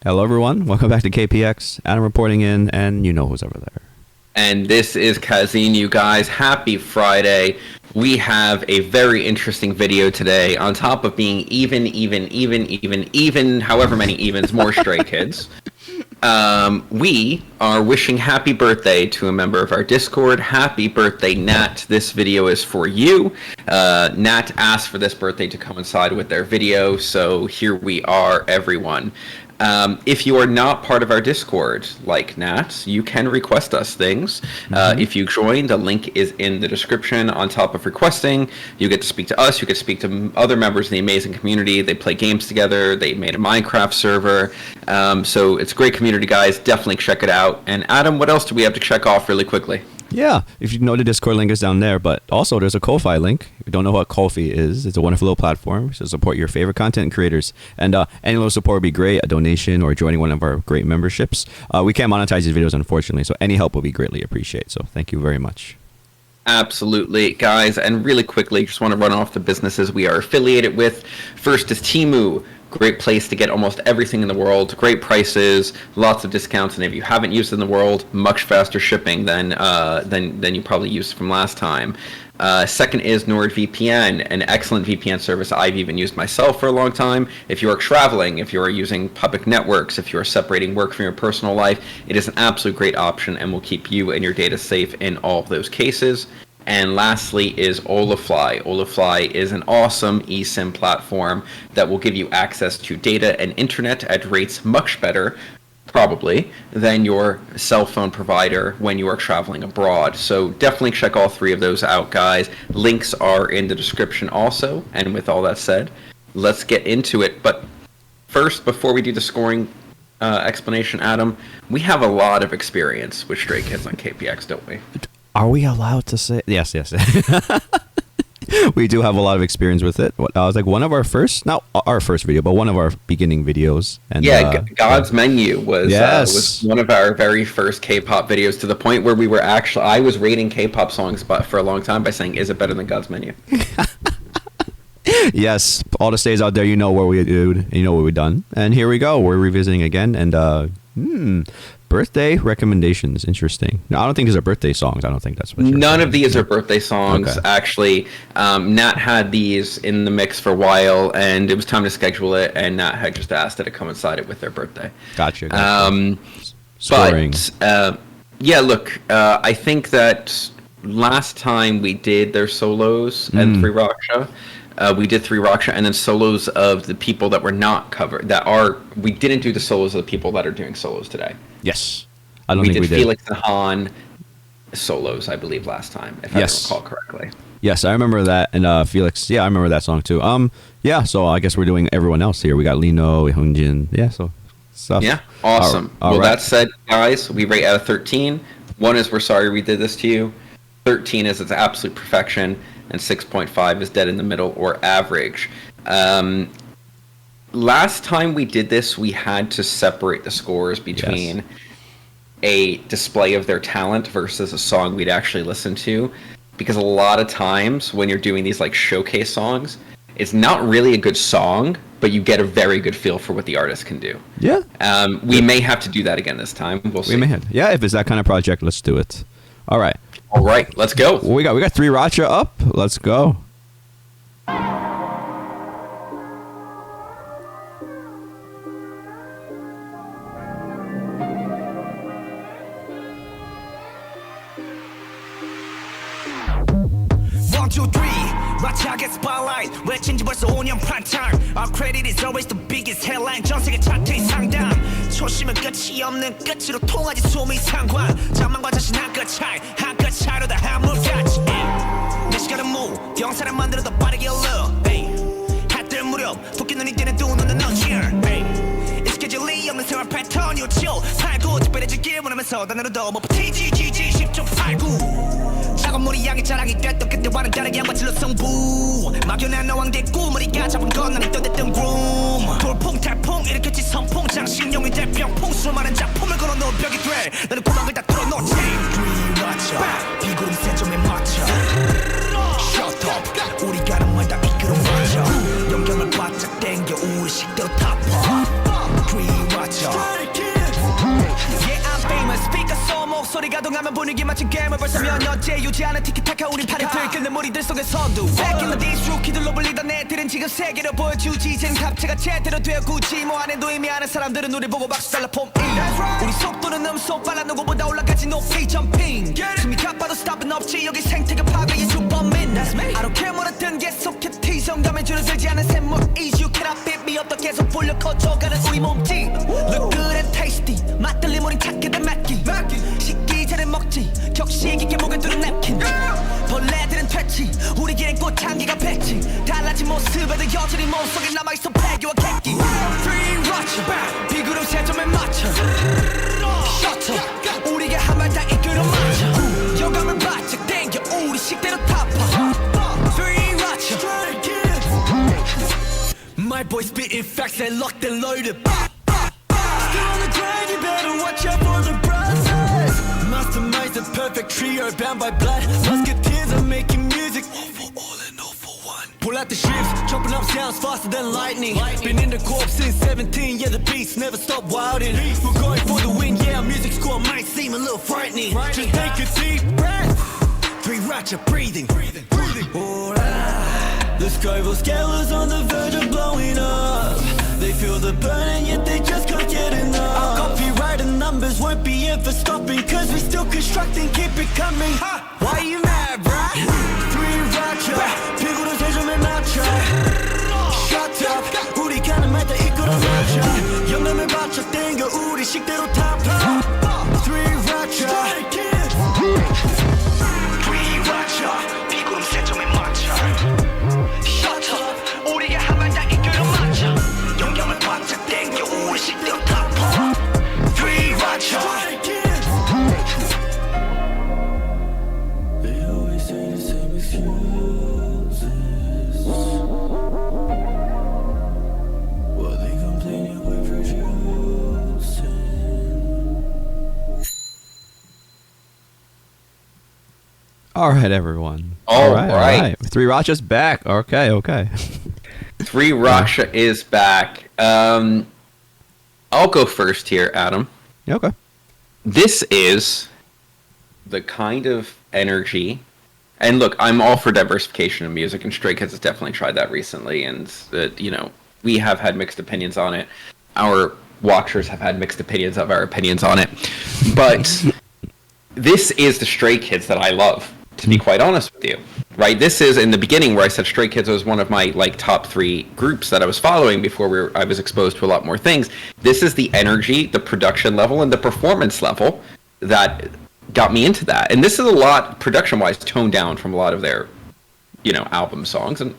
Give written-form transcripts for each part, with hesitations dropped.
Hello, everyone. Welcome back to KPX. Adam reporting in, and you know who's over there. And this is Kazin, you guys. Happy Friday. We have a very interesting video today. On top of being even, however many evens, more Stray Kids. We are wishing happy birthday to a member of our Discord. Happy birthday, Nat. This video is for you. Nat asked for this birthday to coincide with their video, so here we are, everyone. If you are not part of our Discord, like Nat, you can request us things. If you join, the link is in the description. On top of requesting, you get to speak to us, you get to speak to other members of the amazing community. They play games together, they made a Minecraft server. So it's a great community, guys. Definitely check it out. And Adam, what else do we have to check off really quickly? Yeah, if you know, the Discord link is down there, but also there's a Ko-Fi link. If you don't know what Ko-Fi is, it's a wonderful little platform to support your favorite content creators. And any little support would be great, a donation or joining one of our great memberships. We can't monetize these videos, unfortunately, so any help will be greatly appreciated. So thank you very much. Absolutely, guys. And really quickly, just want to run off the businesses we are affiliated with. First is Temu. Great place to get almost everything in the world. Great prices, lots of discounts, and if you haven't used it in the world, much faster shipping than you probably used from last time. Second is NordVPN, an excellent VPN service I've even used myself for a long time. If you are traveling, if you are using public networks, if you are separating work from your personal life, it is an absolute great option and will keep you and your data safe in all of those cases. And lastly is Olafly. Olafly is an awesome eSIM platform that will give you access to data and internet at rates much better, probably, than your cell phone provider when you are traveling abroad. So definitely check all three of those out, guys. Links are in the description also. And with all that said, let's get into it. But first, before we do the scoring explanation, Adam, we have a lot of experience with Stray Kids on KPX, don't we? Are we allowed to say? Yes. We do have a lot of experience with it. I was like one of our first, not our first video, but one of our beginning videos. And yeah, God's Menu was one of our very first K-pop videos, to the point where I was rating K-pop songs for a long time by saying, is it better than God's Menu? Yes, all the stays out there, you know what we do, you know what we've done. And here we go, we're revisiting again. And birthday recommendations. Interesting. No, I don't think these are birthday songs. I don't think that's what None of these are birthday songs. Okay. Actually, Nat had these in the mix for a while, and it was time to schedule it, and Nat had just asked that it coincided with their birthday. Gotcha. Scoring. But, yeah, look, I think that last time we did their solos and 3RACHA, we did 3RACHA, and then solos of the people that were not covered, we didn't do the solos of the people that are doing solos today. Yes. I don't think we did. Felix and Han solos, I believe, last time, if I recall correctly. Yes, I remember that. And Felix, yeah, I remember that song too. Yeah, so I guess we're doing everyone else here. We got Lino, Hyunjin. Yeah, so stuff. Yeah, awesome. All right. That said, guys, we rate out of 13. 1 is we're sorry we did this to you. 13 is it's absolute perfection. And 6.5 is dead in the middle or average. Last time we did this, we had to separate the scores between a display of their talent versus a song we'd actually listen to. Because a lot of times when you're doing these like showcase songs, it's not really a good song, but you get a very good feel for what the artist can do. Yeah. We may have to do that again this time. We'll see. We may have. Yeah, if it's that kind of project, let's do it. All right. All right, let's go. We got 3RACHA up. Let's go. RACHA gets spotlight 외친지 벌써 5년 프라임타임 Our credit is always the biggest headline 전 세계 차트의 상단 초심은 끝이 없는 끝으로 통하지 숨이 상관 자만과 자신 한끗 차이로 다 한물같이 내 시간은 move 영상을 만들어 더 빠르게 alert 해뜰 무렵 붓기 눈이 뜨는 두 눈은 not here 익숙해질 리 없는 생활 패턴 요치오 8-9 특별해지길 원하면서 단어로 더 못 버티지 10초 8-9 작은 머리 향해 자랑이 됐던 그때와는 다르게 양반질로 승부 막연한 어왕대 꿈머리가 잡은 건 나는 떠댔던 groom 돌풍 탈풍 일으켰지 선풍 장신용이 될 병풍 수많은 작품을 걸어놓은 벽이 돼 너는 구멍을 다 뚫어놓지 3RACHA 이 구름 세점에 맞춰 Shut up 우리가 하는 말 다 이끌어맞아 영경을 바짝 땡겨 우리 식대로 타파 3RACHA 야동하면 분위기 마치 게임을 벌써 몇 년째 유지하는 티키타카 우린 판을 들끓는 무리들 속의 선두 Back in the days 루키들로 불리던 애들은 지금 세계로 보여주지 이젠 갑체가 제대로 되어 굳이 뭐 안 해도 의미하는 사람들은 우리 보고 박수 달라 폼 우리 속도는 음속 빨라 누구보다 올라가지 높이 점핑 숨이 가빠도 스탑은 없지 여기 생태계 파괴의 주범인 I don't care 뭐라든 계속해 티성감에 줄어들지 않은 샘물 Ease you cannot beat me up 더 계속 불려 커져가는 우리 몸짓 Look good and tasty 맛들림 우린 착해도 맵기 식기 전에 먹지 격식 있게 목에 두른 냅킨 벌레들은 퇴치 우리끼린 꽃향기가 배치 달라진 모습에도 여전히 몸속에 남아있어 폐교와 객기 3RACHA 비구름 세 점에 맞춰 Shut up 우리가 한 발 다 이끌어 맞춰 영감을 바짝 땡겨 우리 식대로 타파 3RACHA My boy spitting facts and locked and loaded Still on the grind, you better watch out for the process Masterminds the perfect trio bound by blood Musketeers are making music All for all and all for one Pull out the shifts, chopping up sounds faster than lightning Been in the corp since 17, yeah the beats never stop wilding We're going for the win, yeah our music score might seem a little frightening Just take a deep breath 3RACHA breathing Oh, the Scoville scale is on the verge of blowing up They feel the burn and yet they just can't get enough Our copyright and numbers won't be ever stopping Cause we still constructing, keep it coming Why you mad, bruh? 3RACHA 피구는 세 점에 맞춰 Shut up 우리 가는 말 다 이끌어 맞춰 영감을 바쳐 땡겨 우리 식대로 타파 3RACHA 3RACHA 피구는 세 점에 맞춰 Shut up 우리가 한 발 다 이끌어 맞춰 영감을 바짝 땡겨 우리 식대로 타파 3RACHA They always say the same excuses While they complaining we're producing All right, everyone. All right. 3RACHA's back. Okay. 3RACHA is back. I'll go first here, Adam. Yeah, okay. This is the kind of energy, and look, I'm all for diversification in music, and Stray Kids has definitely tried that recently, and we have had mixed opinions on it. Our watchers have had mixed opinions of our opinions on it, but this is the Stray Kids that I love, to be quite honest with you. Right, this is in the beginning where I said Stray Kids was one of my top 3 groups that I was following before I was exposed to a lot more things. This is the energy, the production level, and the performance level that got me into that. And this is a lot, production-wise, toned down from a lot of their, album songs, and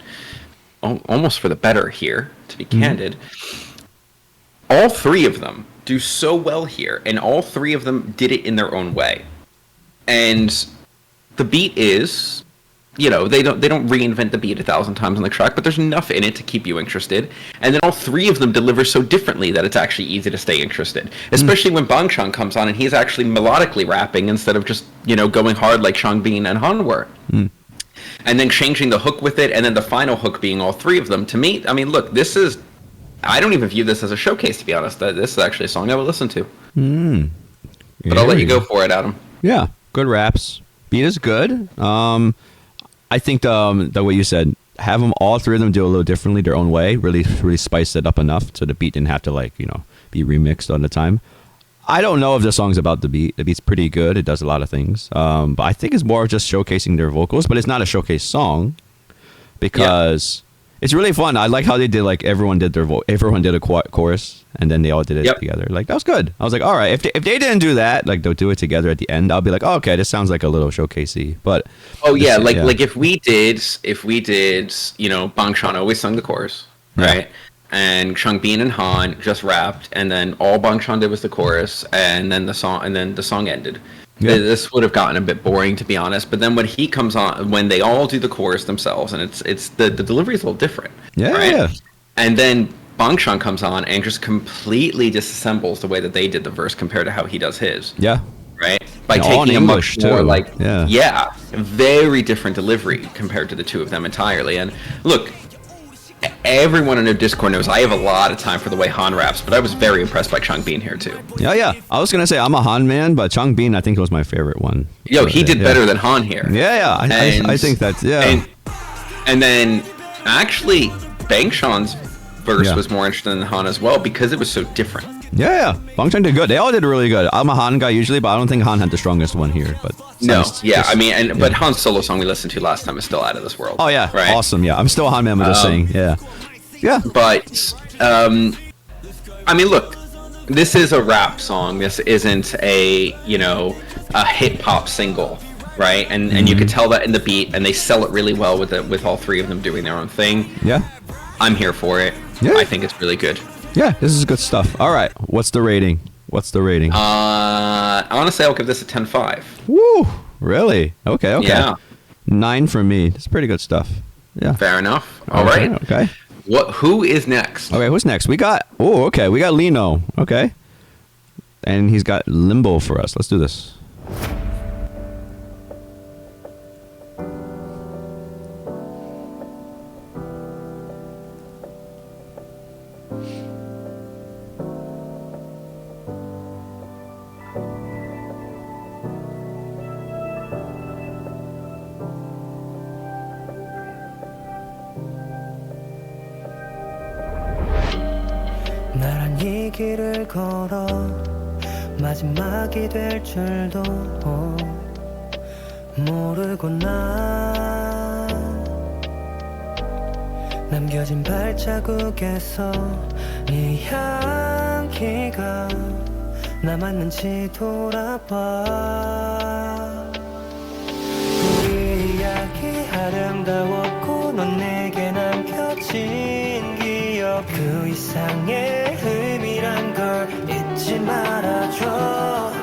almost for the better here, to be candid. All 3 of them do so well here, and all 3 of them did it in their own way. And the beat is... they don't reinvent the beat 1,000 times on the track, but there's enough in it to keep you interested. And then all 3 of them deliver so differently that it's actually easy to stay interested. Especially when Bang Chan comes on and he's actually melodically rapping instead of just, going hard like Seungmin and Han were. And then changing the hook with it, and then the final hook being all 3 of them. To me, I mean, look, this is... I don't even view this as a showcase, to be honest. This is actually a song I would listen to. But I'll let you go for it, Adam. Yeah, good raps. Beat is good. I think the way you said, have them all 3 of them do a little differently, their own way, really spice it up enough so the beat didn't have to be remixed all the time. I don't know if the song's about the beat. The beat's pretty good. It does a lot of things. But I think it's more of just showcasing their vocals. But it's not a showcase song because it's really fun. I like how they did everyone did a chorus and then they all did it together. That was good. I was like, all right, if they didn't do that, they'll do it together at the end. I'll be like, oh, okay, this sounds like a little showcasey. But if we did, Bang Chan always sung the chorus, right? And Seungmin and Han just rapped, and then all Bang Chan did was the chorus, and then the song ended. Yeah. This would have gotten a bit boring, to be honest. But then when he comes on, when they all do the chorus themselves, and it's the delivery is a little different, right? Yeah. And then Bang Chan comes on and just completely disassembles the way that they did the verse compared to how he does his. Yeah. Right? By taking a much more very different delivery compared to the 2 of them entirely. And look, everyone in their Discord knows I have a lot of time for the way Han raps, but I was very impressed by Changbin here too. Yeah. I was gonna say I'm a Han man, but Changbin I think was my favorite one. Yo, he did better than Han here. Yeah. I think that's And then actually, Bang Sean's verse was more interesting than Han as well because it was so different. Yeah. Bangchan did good. They all did really good. I'm a Han guy usually, but I don't think Han had the strongest one here. But but Han's solo song we listened to last time is still out of this world. Oh yeah, right? Awesome. Yeah, I'm still a Han man. I'm just saying. Yeah. But I mean, look, this is a rap song. This isn't a hip hop single, right? And you can tell that in the beat, and they sell it really well with all three of them doing their own thing. Yeah. I'm here for it. Yeah. I think it's really good. Yeah, this is good stuff. All right, what's the rating? I want to say I'll give this a 10.5. Woo! Really? Okay. Yeah. 9 for me. It's pretty good stuff. Yeah. Fair enough. All right. Okay. Who is next? Okay, who's next? We got Lino. Okay. And he's got Limbo for us. Let's do this. 나란 이 길을 걸어 마지막이 될 줄도 모르고 난 남겨진 발자국에서 네 향기가 남았는지 돌아봐 우리 이야기 아름다웠고 넌 내게 남겨진 기억 그 이상의 의미란 걸 잊지 말아줘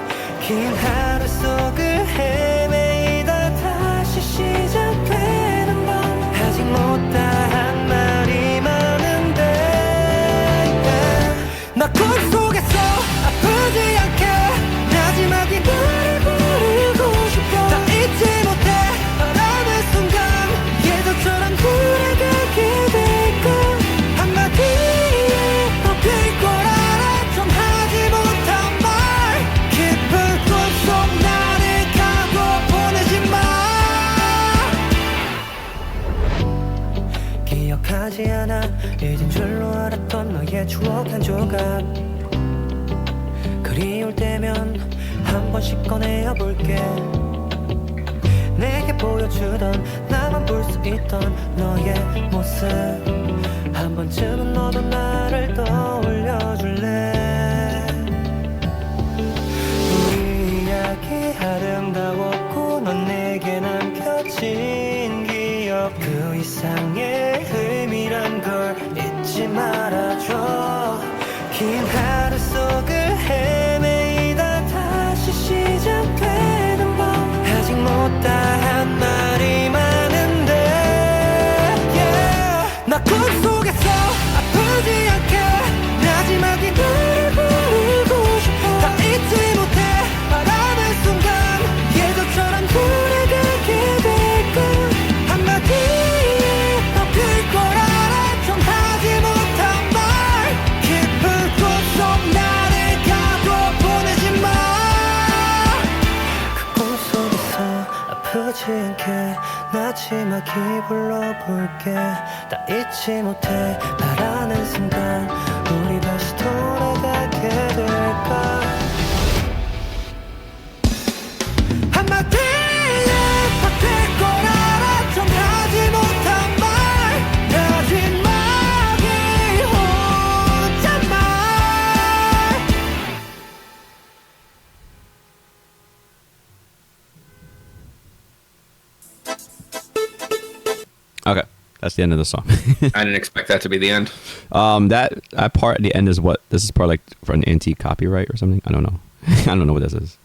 긴 하루 속을 헤매이다 다시 시작되는 밤 아직 못다한 말이 많은데 나 꿈속에서 아프지 않게 마지막이 너를 부르고 싶어 다 잊지 못해 바람의 순간 예전처럼 돌아가게 될까 한마디에 뽑힐 걸 알아 좀 하지 못한 말 깊은 꿈속 나를 가둬 보내지 마 기억하지 않아 잊은 줄로 알았던 너의 추억 한 조각 그리울 때면 한 번씩 꺼내어 볼게 내게 보여주던 나만 볼 수 있던 너의 모습 한 번쯤은 너도 나를 떠올려줄래 우리 이야기 아름다웠고 넌 내게 남겨진 기억 그 이상의 의미란 걸 잊지 말아줘 긴 하루 속을 헤매이다 다시 시작되는 밤 아직 못다한 말이 많은데 나 꿈속에서 아프지 않게 마지막이 너를 부르고 싶어 다 잊지 못해 바람의 순간 예전처럼 돌아가게 될까 한마디에 뽑힐 걸 알아 좀 하지 못한 말 깊은 꿈속 나를 가둬 보내지 마 그 꿈속에서 아프지 않게 마지막이 불러볼게 다 잊지 못해 바라는 순간 우리 다시 돌아가게 될까 한마디에 바뀔 걸 알아 좀 하지 못한 말 마지막이 혼잣말 Okay, that's the end of the song. I didn't expect that to be the end. That part at the end is what? This is part like for an anti-copyright or something? I don't know. I don't know what this is.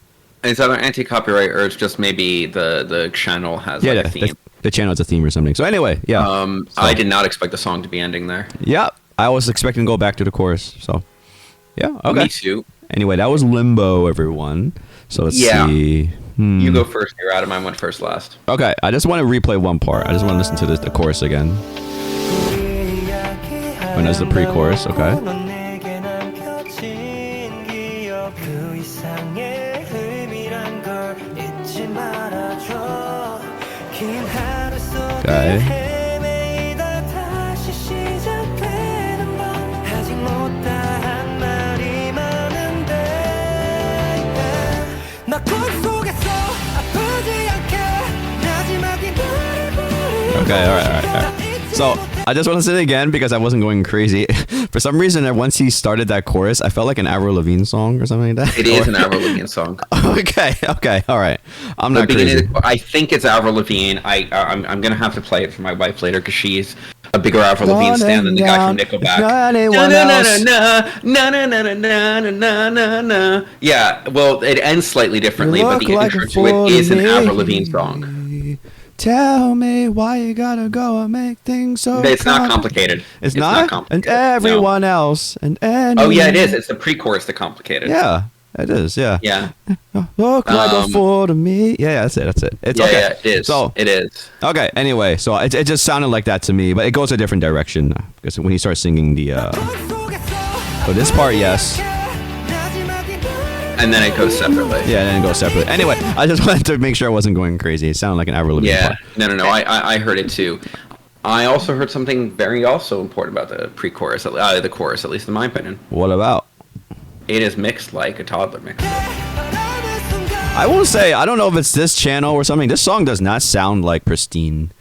Is that an anti-copyright or it's just maybe the channel has a theme? The channel has a theme or something. So anyway, yeah. I did not expect the song to be ending there. Yeah, I was expecting to go back to the chorus. So yeah, okay. Me too. Anyway, that was Limbo, everyone. So let's see. You go first here, Adam. I went first last. Okay, I just want to replay one part. I just want to listen to the chorus again. When there's the pre-chorus, okay. 넌 내게 남겨진 기억 그 이상의 의미란 걸 잊지 말아줘 긴 하루 속에 Okay. 헤매이다 다시 시작되는 밤 아직 못다한 말이 많은데 나 꿈속에서 아프지 않게 마지막이 너를 부르고 Okay, alright. So, I just want to say it again because I wasn't going crazy. For some reason, once he started that chorus, I felt like an Avril Lavigne song or something like that. It is an Avril Lavigne song. Okay, alright. I'm not The crazy. beginning, I think it's Avril Lavigne. I'm gonna have to play it for my wife later because she's a bigger Avril Lavigne stan than the guy from Nickelback. Yeah, well, it ends slightly differently, but the intro to it is an Avril Lavigne song. Tell me why you gotta go and make things so. It's not complicated. It's not? complicated. And everyone else. And Oh yeah, it is. It's the pre-chorus that complicated. Yeah, it is. Yeah. Yeah. Look like a fool to me. Yeah, that's it. It's Yeah, okay. yeah, it is. So It is. okay. Anyway, so it just sounded like that to me, but it goes a different direction because when he starts singing the. So this part, yes. And then it goes separately. Yeah, and then it goes separately. Anyway, I just wanted to make sure I wasn't going crazy. It sounded like an Avril Lavigne Yeah. part. No. I heard it too. I also heard something very also important about the pre-chorus, the chorus, at least in my opinion. What about? It is mixed like a toddler mixes it. I will say, I don't know if it's this channel or something. This song does not sound like pristine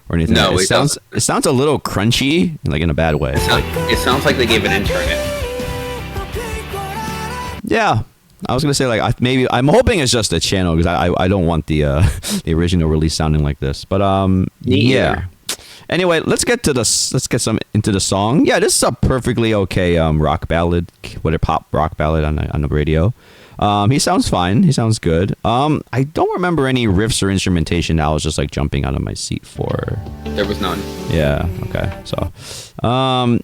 or anything. No, it it sounds. doesn't. It sounds a little crunchy, like in a bad way. It sounds like they gave an intern it. Yeah, I was gonna say like I'm hoping it's just a channel because I don't want the the original release sounding like this. But Me yeah. either. Anyway, let's get some into the song. Yeah, this is a perfectly okay rock ballad, pop rock ballad on the radio. He sounds fine. He sounds good. I don't remember any riffs or instrumentation that I was just like jumping out of my seat for. There was none. Yeah. Okay. So,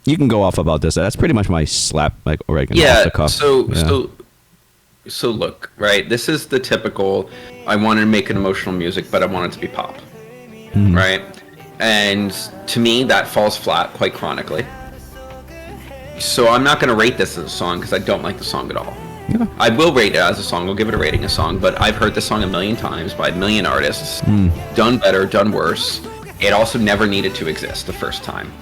you can go off about this. That's pretty much my slap, like, off Yeah. the cuff. So look, right? This is the typical. I want to make an emotional music, but I want it to be pop, right? And to me, that falls flat quite chronically. So I'm not going to rate this as a song because I don't like the song at all. Yeah. I will rate it as a song. I'll give it a rating a song, but I've heard this song a million times by a million artists. Done better, done worse. It also never needed to exist the first time.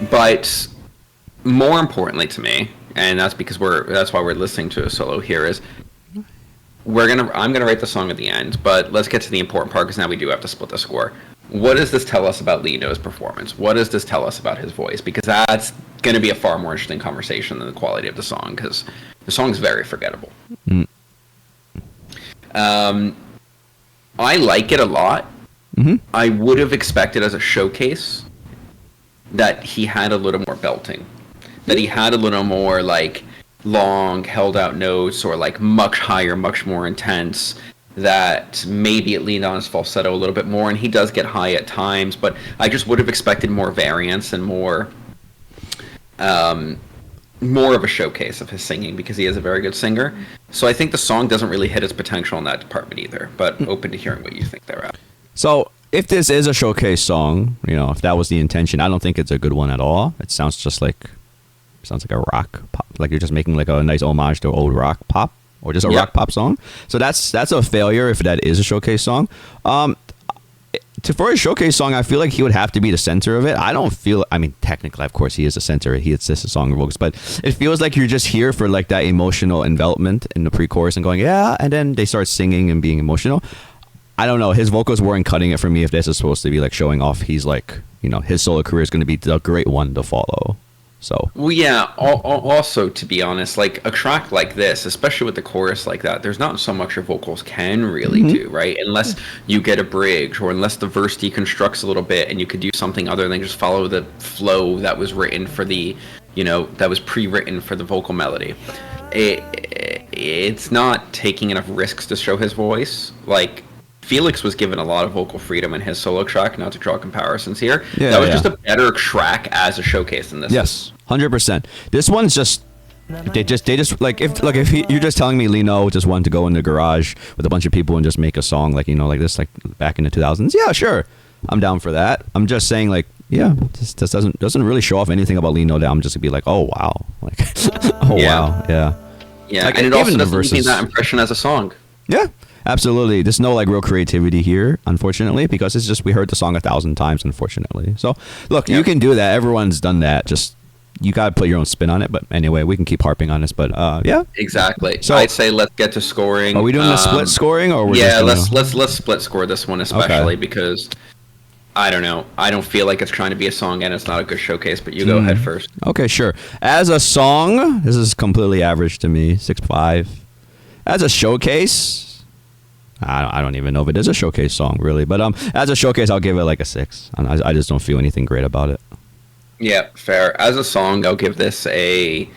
But more importantly to me, and that's because that's why we're listening to a solo here, is I'm gonna rate the song at the end, but let's get to the important part because now we do have to split the score. What does this tell us about Lino's performance? What does this tell us about his voice? Because that's going to be a far more interesting conversation than the quality of the song, because the song is very forgettable. I like it a lot. I would have expected as a showcase that he had a little more belting, that he had a little more like long held out notes, or like much higher, much more intense, that maybe it leaned on his falsetto a little bit more, and he does get high at times, but I just would have expected more variance and more of a showcase of his singing, because he is a very good singer. So I think the song doesn't really hit its potential in that department either, but open to hearing what you think there. So if this is a showcase song, if that was the intention, I don't think it's a good one at all. It sounds like a rock pop, like you're just making like a nice homage to old rock pop, or just a rock pop song. So that's a failure if that is a showcase song. For a showcase song, I feel like he would have to be the center of it. Technically, of course, he is the center. It's just a song of vocals, but it feels like you're just here for like that emotional envelopment in the pre-chorus and going, yeah, and then they start singing and being emotional. I don't know. His vocals weren't cutting it for me if this is supposed to be like showing off. He's like, his solo career is going to be the great one to follow. So. Well, yeah. Also, to be honest, like a track like this, especially with the chorus like that, there's not so much your vocals can really do, right? Unless you get a bridge, or unless the verse deconstructs a little bit, and you could do something other than just follow the flow that was written for the, that was pre-written for the vocal melody. It's not taking enough risks to show his voice. Like, Felix was given a lot of vocal freedom in his solo track, not to draw comparisons here. Yeah, that was just a better track as a showcase than this. Yes, 100%. This one's just they just you're just telling me Lino just wanted to go in the garage with a bunch of people and just make a song like this, like back in the 2000s. Yeah, sure, I'm down for that. I'm just saying, like, yeah, just doesn't really show off anything about Lino that I'm just gonna be like, oh wow, like oh Yeah. wow, yeah. Yeah, Like, and it even also the doesn't verses- leave that impression as a song. Yeah, absolutely. There's no like real creativity here, unfortunately, because it's just we heard the song 1,000 times, unfortunately. So look, Yeah. you can do that. Everyone's done that. Just you gotta put your own spin on it. But anyway, we can keep harping on this. But yeah. Exactly. So- I'd say let's get to scoring. Are we doing the split scoring or we're Yeah, just gonna- let's split score this one, especially because I don't know. I don't feel like it's trying to be a song and it's not a good showcase. But you go ahead first. Okay, sure. As a song, this is completely average to me, 6.5. As a showcase, I don't even know if it is a showcase song really, but as a showcase, I'll give it like a 6. I just don't feel anything great about it. Yeah, fair. As a song, I'll give this a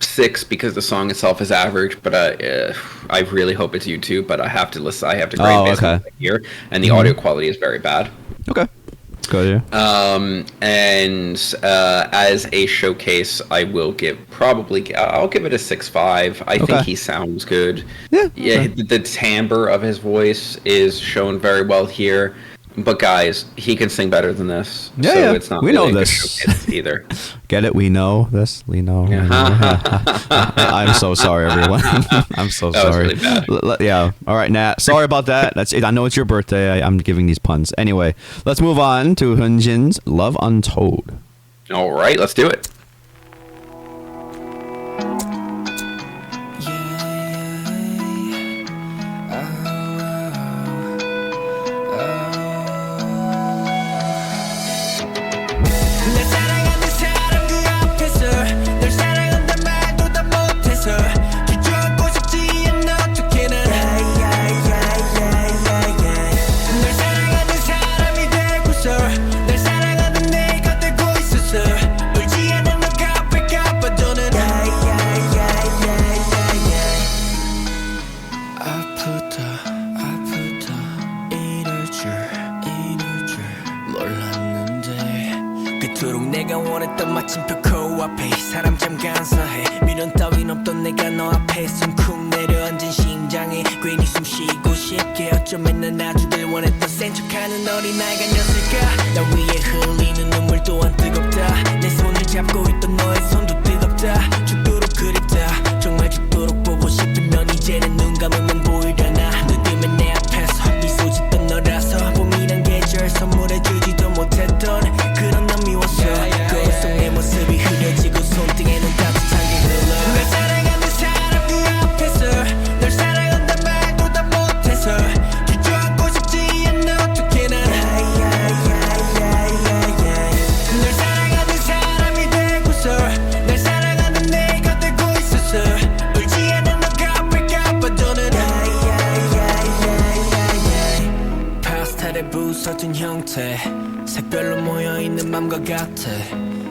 6 because the song itself is average. But I really hope it's YouTube. But I have to listen. I have to grade based on okay. what I hear, and the audio quality is very bad. Okay, go yeah. And as a showcase, I will give I'll give it a 6.5. I Okay. think he sounds good. Yeah, Yeah. okay. The timbre of his voice is shown very well here. But guys, he can sing better than this. Yeah, so yeah. it's not We really know a good this. showcase either. Get it? We know this. We know. I'm so sorry, everyone. I'm so That was sorry. really bad. Yeah. All right, Nat. Sorry about that. That's it. I know it's your birthday. I'm giving these puns. Anyway, let's move on to Hyunjin's Love Untold. All right, let's do it. 날 사랑하는 사람 그 앞에서 널 사랑한단 말도 다 못해서 주저앉고 싶지 않아 어떻게는 널 사랑하는 사람이 되고서 날 사랑하는 내가 되고 있어서 울지 않은 너가 앞을까 봐도는 아프다 이럴 줄 몰랐는데 그토록 내가 원했던 마침표 코앞에 사람 참 간사해 미련 따윈 없던 내가 너 앞에 숨쿵 내려앉은 심장에 괜히 숨 쉬고 싶게 어쩌면 난 놔주길 원했던 센 척하는 어린아이가 녔을까 날 위해 흘리는 눈물 또한 뜨겁다 내 손을 잡고 있던 너의 손도 뜨겁다 죽도록 그립다 정말 죽도록 보고 싶으면 이제는 눈 감으면 보이려나 늦으면 내 앞에서 미소 짓던 너라서 봄이란 계절 선물해주지도 못했던 그런 난 미웠어 거울 속 내 모습이 흐려지고 손등에 눈 따뜻하게 흘러 날 사랑하는 사람 그 앞에서 널 사랑한단 말도 다 못해서 주저앉고 싶지 않아 어떻게는 널 사랑하는 사람이 되고서 날 사랑하는 내가 되고 있어서 울지 않은 너가 앞을까 봐도는 파스텔에 부서진 형태 색별로 모여있는 맘과 같아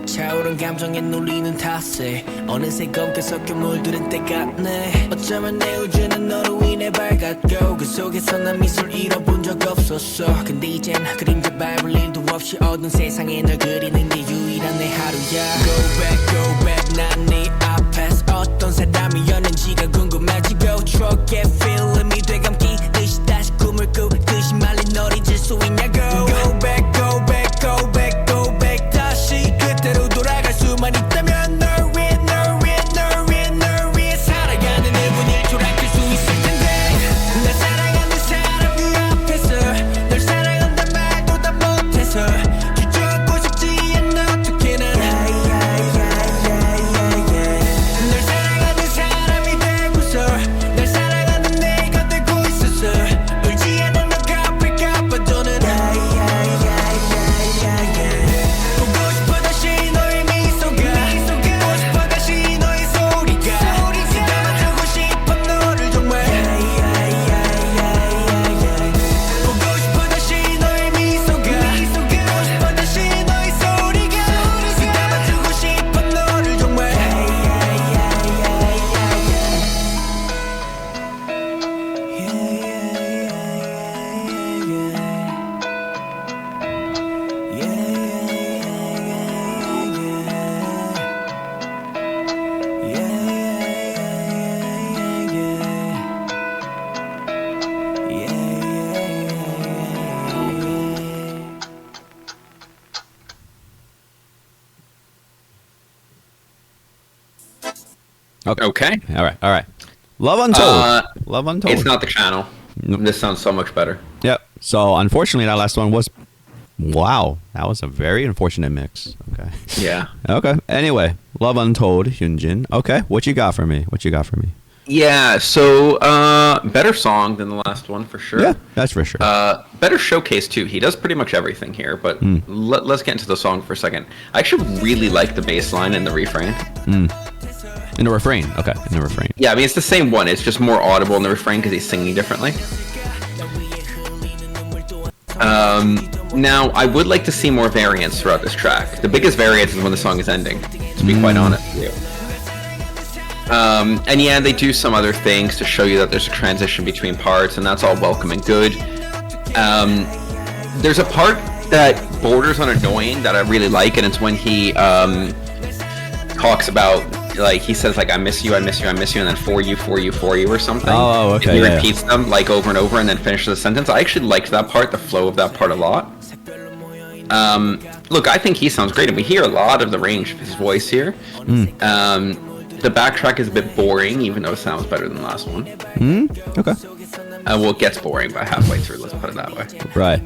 차오른 감정에 눌리는 탓에 어느새 검게 섞여 물들은 때 같네 어쩌면 내 우주는 너로 인해 밝았고 그 속에서 난 미소를 잃어본 적 없었어 근데 이젠 그림자 밟을 일도 없이 어두운 세상에 널 그리는 게 유일한 내 하루야 Go back 난 네 앞에서 어떤 사람이었는지가 궁금해지고 트럭에 필름이 되감기듯이 다시 꿈을 꾸듯이 말린 널 잊을 수 있냐고 Go back 다시 그때로 돌아갈 수만 있다면 널 위해 살아가는 1분 1초라 클 수 있을 텐데 날 사랑하는 사람 그 앞에서 널 사랑한단 말도 다 못해서 주저앉고 싶지 않아 어떻게는 널 사랑하는 사람이 되고서 날 사랑하는 내가 되고 있어서 울지 않은 너가 앞을까 봐도는 보고 싶어 다시 너의 미소가 Okay. All right. Love Untold. Love Untold. It's not the channel. Nope. This sounds so much better. Yep. So unfortunately, that last one was. Wow, that was a very unfortunate mix. Okay. Yeah. Okay. Anyway, Love Untold, Hyunjin. Okay, what you got for me? Yeah, so better song than the last one for sure. Yeah, that's for sure. Better showcase too. He does pretty much everything here, but let's get into the song for a second. I actually really like the bass line and the refrain. In the refrain. Okay, in the refrain. Yeah, I mean it's the same one. It's just more audible in the refrain because he's singing differently. Now, I would like to see more variants throughout this track. The biggest variance is when the song is ending, to be quite honest with you. And yeah, they do some other things to show you that there's a transition between parts, and that's all welcome and good. There's a part that borders on annoying that I really like, and it's when he talks about, like, he says, like, I miss you, and then for you, or something. Oh, okay. And he repeats them, like, over and over, and then finishes the sentence. I actually liked that part, the flow of that part a lot. Look, I think he sounds great, and we hear a lot of the range of his voice here. The backtrack is a bit boring, even though it sounds better than the last one. Okay. Well, it gets boring by halfway through, let's put it that way. Right.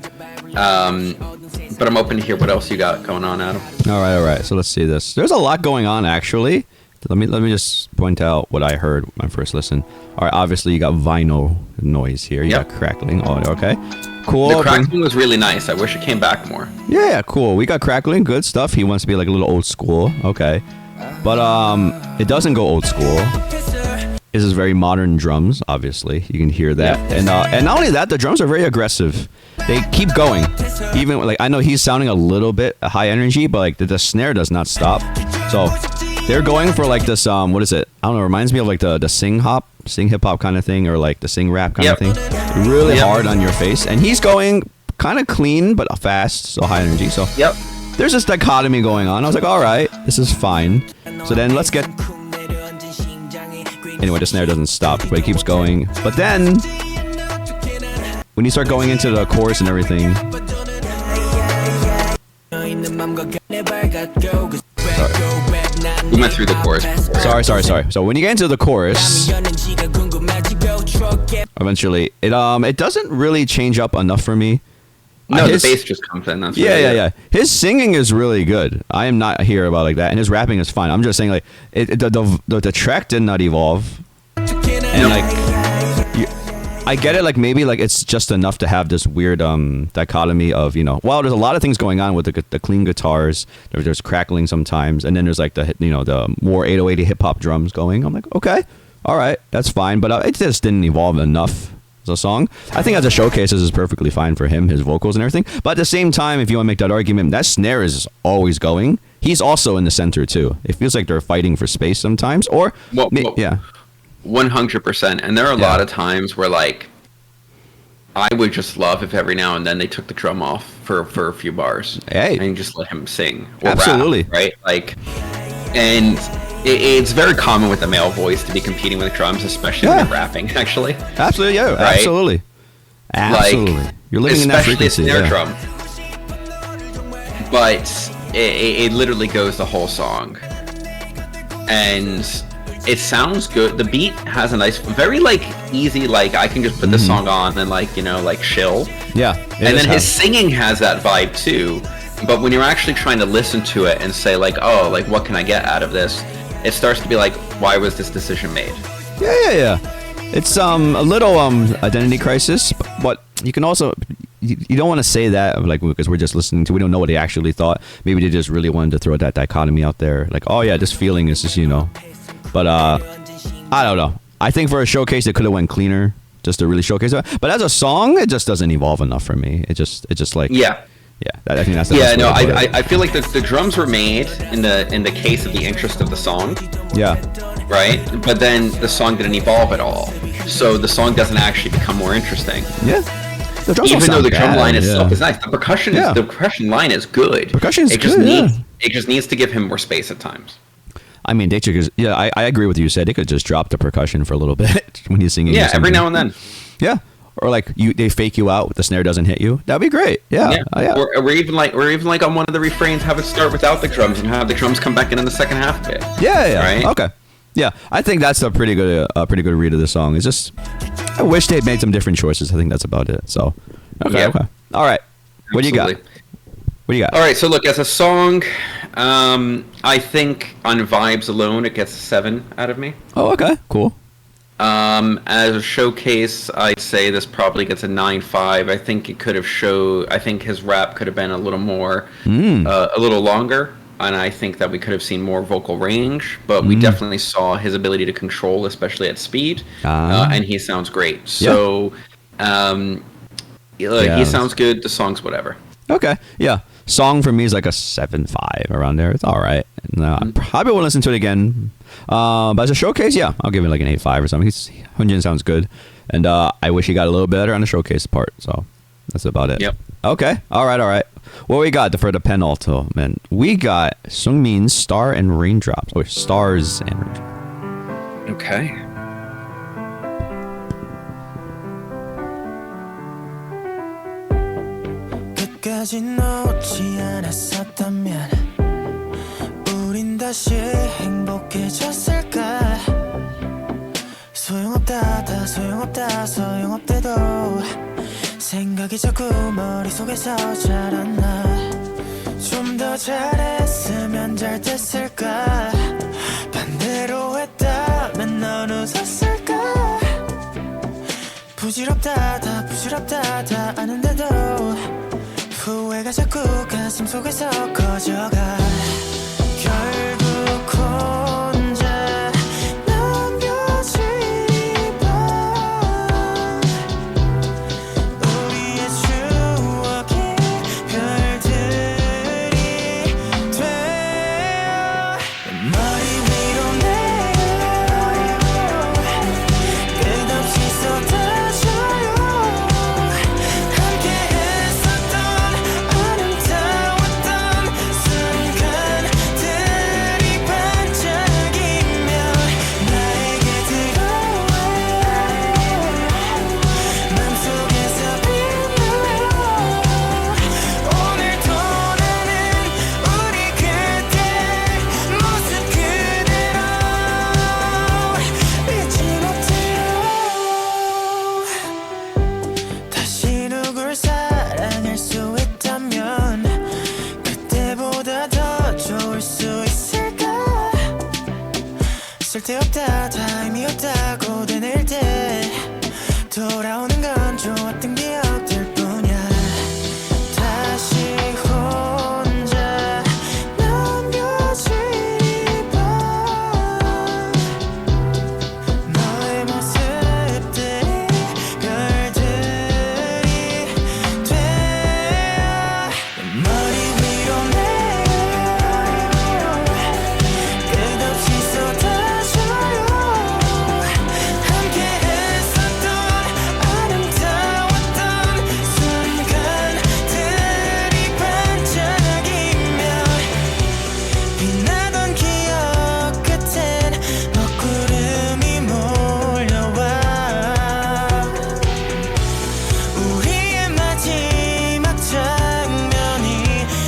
But I'm open to hear what else you got going on, Adam. All right. So let's see this. There's a lot going on, actually. Let me just point out what I heard when I first listened. All right, obviously you got vinyl noise here. You got crackling audio. Okay, cool. The crackling was really nice. I wish it came back more. Yeah, cool. We got crackling, good stuff. He wants to be like a little old school. Okay, but it doesn't go old school. This is very modern drums. Obviously, you can hear that, and not only that, the drums are very aggressive. They keep going. Even like I know he's sounding a little bit high energy, but like the snare does not stop. So. They're going for like this, what is it? I don't know, it reminds me of like the sing hip hop kind of thing, or like the sing rap kind of thing. Really hard on your face. And he's going kind of clean, but fast, so high energy. So there's this dichotomy going on. I was like, all right, this is fine. So then let's get... Anyway, the snare doesn't stop, but it keeps going. But then, when you start going into the chorus and everything... We went through the chorus before. Sorry. So when you get into the chorus, eventually, it doesn't really change up enough for me. No, the bass just comes in. That's yeah. His singing is really good. I am not here about like that, and his rapping is fine. I'm just saying like the track did not evolve, and like I get it. Like maybe like it's just enough to have this weird dichotomy of, you know, well, there's a lot of things going on with the clean guitars. There's crackling sometimes, and then there's like the more 808 hip hop drums going. I'm like, okay, all right, that's fine, but it just didn't evolve enough as a song. I think as a showcase, this is perfectly fine for him, his vocals and everything. But at the same time, if you want to make that argument, that snare is always going. He's also in the center too. It feels like they're fighting for space sometimes, or yeah. 100%. And there are a lot of times where like I would just love if every now and then they took the drum off for a few bars and just let him sing or absolutely rap, right? Like, and it's very common with the male voice to be competing with drums, especially when they're rapping. Actually, absolutely, right? Absolutely. Like, you're living in that frequency, snare drum. But it literally goes the whole song, and it sounds good. The beat has a nice, very like easy, like I can just put this song on and like, you know, like chill. Yeah. And then his singing has that vibe too. But when you're actually trying to listen to it and say like, oh, like what can I get out of this? It starts to be like, why was this decision made? Yeah. It's a little identity crisis, but you can also you don't want to say that like because we're just listening to, we don't know what they actually thought. Maybe they just really wanted to throw that dichotomy out there, like, oh yeah, this feeling is just, you know. But I don't know. I think for a showcase, it could have went cleaner, just to really showcase it. But as a song, it just doesn't evolve enough for me. It just like I think that's the best way to put it. I feel like the drums were made in the case of the interest of the song. Yeah. Right. But then the song didn't evolve at all, so the song doesn't actually become more interesting. Yeah. Even though the drum line itself is nice, the percussion line is good. It just needs to give him more space at times. I mean, they should. Yeah, I agree with you. Said they could just drop the percussion for a little bit when he's singing. Yeah, every now and then. Yeah, or like they fake you out, the snare doesn't hit you. That'd be great. Yeah. Or even like on one of the refrains, have it start without the drums and have the drums come back in the second half of it. Yeah. Right? Okay. Yeah, I think that's a pretty good read of the song. It's just, I wish they'd made some different choices. I think that's about it. So, okay. All right. What do you got? What do you got? All right, so look, as a song, I think on vibes alone, it gets a 7 out of me. Oh, okay. Cool. As a showcase, I'd say this probably gets a 9.5. I think it could have I think his rap could have been a little more, a little longer. And I think that we could have seen more vocal range, but we definitely saw his ability to control, especially at speed. And he sounds great. So, he sounds good. The song's whatever. Okay. Yeah. Song for me is like a 7.5 around there. It's all right. I probably won't listen to it again. But as a showcase, yeah, I'll give it like an 8.5 or something. Hyunjin sounds good. And I wish he got a little better on the showcase part. So that's about it. Yep. Okay. All right. What we got for the penultimate? We got Seungmin's Star and Raindrops. Oh, Stars and Raindrops. Okay. 끝까지 놓지 않았었다면 우린 다시 행복해졌을까 소용없다 다 소용없다 소용없대도 생각이 자꾸 머릿속에서 자라나 좀 더 잘했으면 잘 됐을까 반대로 했다면 넌 웃었을까 부질없다 다 부질없다 다 아는데도 후회가 자꾸 가슴속에서 커져가 결국 혼자 남겨진 밤 우리의 추억이 별들이 되어 머리 위로 내려 끝없이 쏟아져요 함께 했었던 아름다웠던 순간들이 반짝이며 나에게 들어와 맘속에서 빛나요 오늘도 나는 우리 그때 모습 그대로 잊지 못해요 다시 누굴 사랑할 수 있다면 그때보다 더 좋을 수 있을까 쓸데없다 다 의미 없다고 되뇌일 때 돌아오는 건 좋았던 기억들 뿐이야 다시 혼자 남겨진 밤 너의 모습들이 별들이 되어 머리 위로 내려 끝없이 쏟아져요 함께 했었던 아름다웠던 순간들이 반짝이며 빛나던 기억 끝엔 먹구름이 몰려와 우리의 마지막 장면이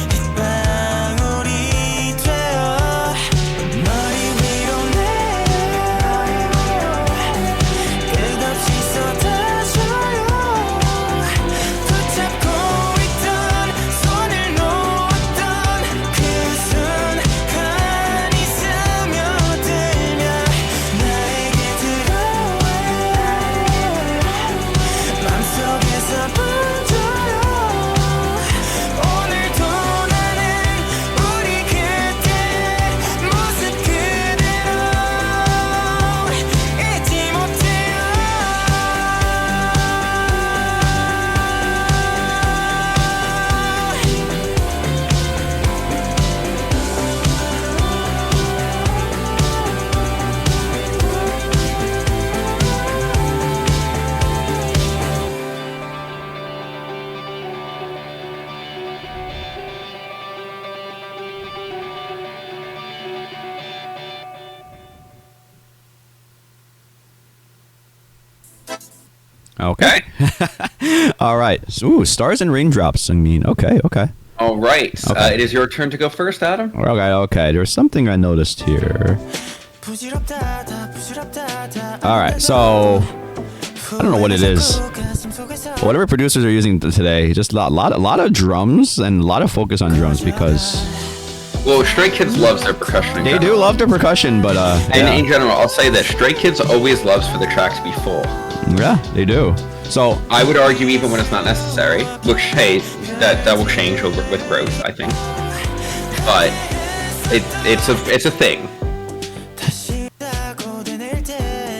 빗방울이 되어 머리 위로 내려 끝없이 쏟아져요 붙잡고 있던 손을 놓았던 그 순간이 스며들며 나에게 들어와 맘속에서 번져요 오늘도 나는 우리 그때 모습 그대로 잊지 못해요 Okay. All right. Ooh, Stars and Raindrops. Seungmin. Okay. All right. Okay. It is your turn to go first, Adam. Okay. There's something I noticed here. All right, so I don't know what it is. Whatever producers are using today, just a lot of drums and a lot of focus on drums because Well, Stray Kids loves their percussion. they do love their percussion, but And in general, I'll say that Stray Kids always loves for the track to be full. yeah, they do. So I would argue even when it's not necessary, which, hey, that will change with growth, I think. But it's a thing.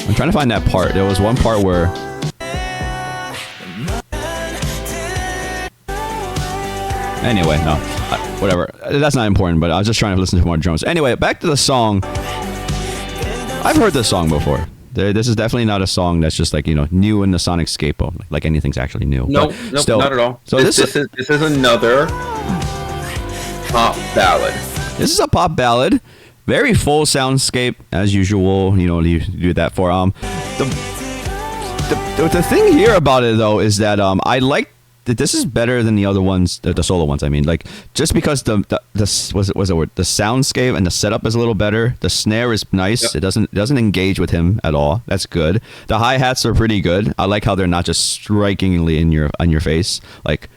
I'm trying to find that part. There was one part where anyway, no, whatever. That's not important. But I was just trying to listen to more drums. Anyway, back to the song. I've heard this song before. This is definitely not a song that's just like, you know, new in the sonic scape, like anything's actually new. No, still, not at all. So this is another pop ballad. This is a pop ballad, very full soundscape as usual. You know, you do that for the thing here about it though is that I like that this is better than the other ones, the solo ones. I mean, like just because the soundscape and the setup is a little better. The snare is nice. Yep. It doesn't engage with him at all. That's good. The hi-hats are pretty good. I like how they're not just strikingly on your face. Like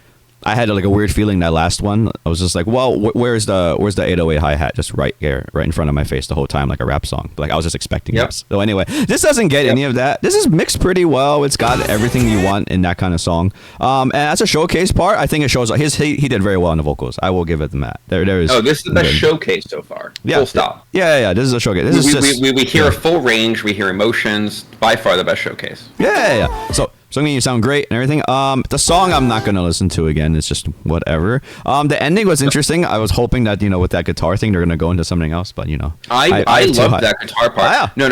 I had like a weird feeling that last one. I was just like, well, where's the 808 hi-hat just right here, right in front of my face the whole time, like a rap song. Like I was just expecting this. So anyway, this doesn't get any of that. This is mixed pretty well. It's got everything you want in that kind of song. And as a showcase part, I think it shows he did very well in the vocals. I will give it that. There is. Oh, this is the best showcase so far. Yeah. Full stop. Yeah. This is a showcase. We hear a full range. We hear emotions. By far the best showcase. Yeah. So Seungmin, you sound great and everything. The song I'm not gonna listen to again. It's just whatever. The ending was interesting. I was hoping that, you know, with that guitar thing they're gonna go into something else, but you know. I love that guitar part. No,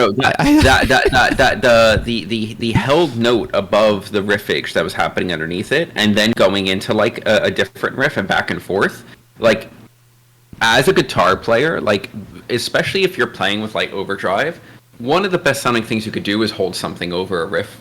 the held note above the riffage that was happening underneath it, and then going into like a different riff and back and forth. Like as a guitar player, like especially if you're playing with like overdrive, one of the best sounding things you could do is hold something over a riff.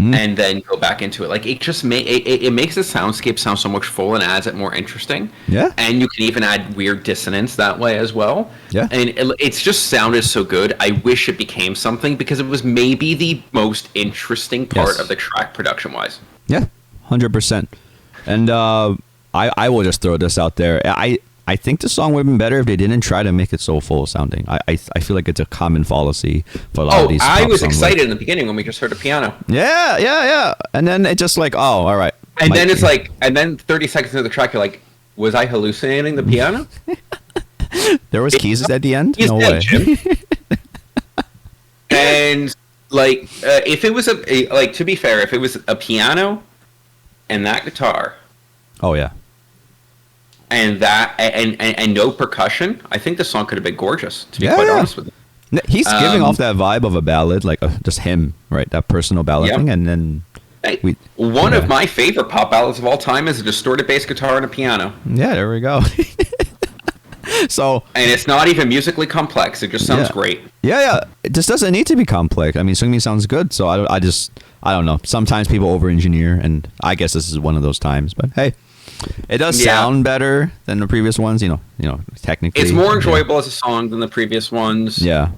And then go back into it. Like it just it makes the soundscape sound so much full and adds it more interesting. Yeah. And you can even add weird dissonance that way as well. Yeah. And it's just sounded so good. I wish it became something because it was maybe the most interesting part of the track production wise. Yeah, 100%. And I will just throw this out there. I think the song would have been better if they didn't try to make it so full sounding. I feel like it's a common fallacy for a lot of these. I was excited like, in the beginning when we just heard a piano. Yeah. And then it just like, oh, all right. And then it's like, and then 30 seconds into the track, you're like, was I hallucinating the piano? There was keys at the end? He's no dead, way. Jim. And like, if it was like, to be fair, if it was a piano and that guitar. Oh, yeah. And that and no percussion, I think the song could have been gorgeous, to be quite honest with you. He's giving off that vibe of a ballad, like just him, right? That personal ballad thing, and then one of my favorite pop ballads of all time is a distorted bass guitar and a piano. Yeah, there we go. So, and it's not even musically complex; it just sounds great. Yeah. It just doesn't need to be complex. I mean, Seungmin sounds good, so I don't know. Sometimes people over-engineer, and I guess this is one of those times. But hey. It does sound better than the previous ones, you know, technically. It's more enjoyable as a song than the previous ones. Yeah.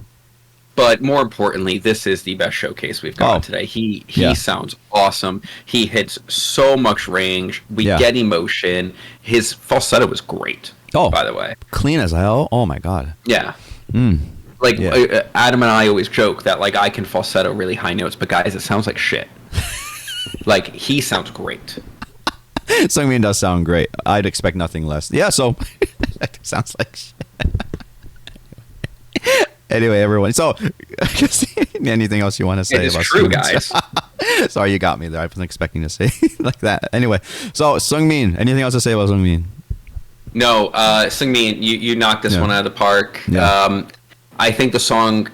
But more importantly, this is the best showcase we've got today. He sounds awesome. He hits so much range. We get emotion. His falsetto was great. Oh, by the way. Clean as hell. Oh my God. Yeah. Like Adam and I always joke that like I can falsetto really high notes, but guys, it sounds like shit. Like he sounds great. Seungmin does sound great. I'd expect nothing less. Yeah, so that sounds like shit. Anyway, everyone. So, anything else you want to say about Seungmin? Guys. Sorry, you got me there. I wasn't expecting to say like that. Anyway, so Seungmin. Anything else to say about Seungmin? No, Seungmin, you knocked this one out of the park. Yeah. I think the song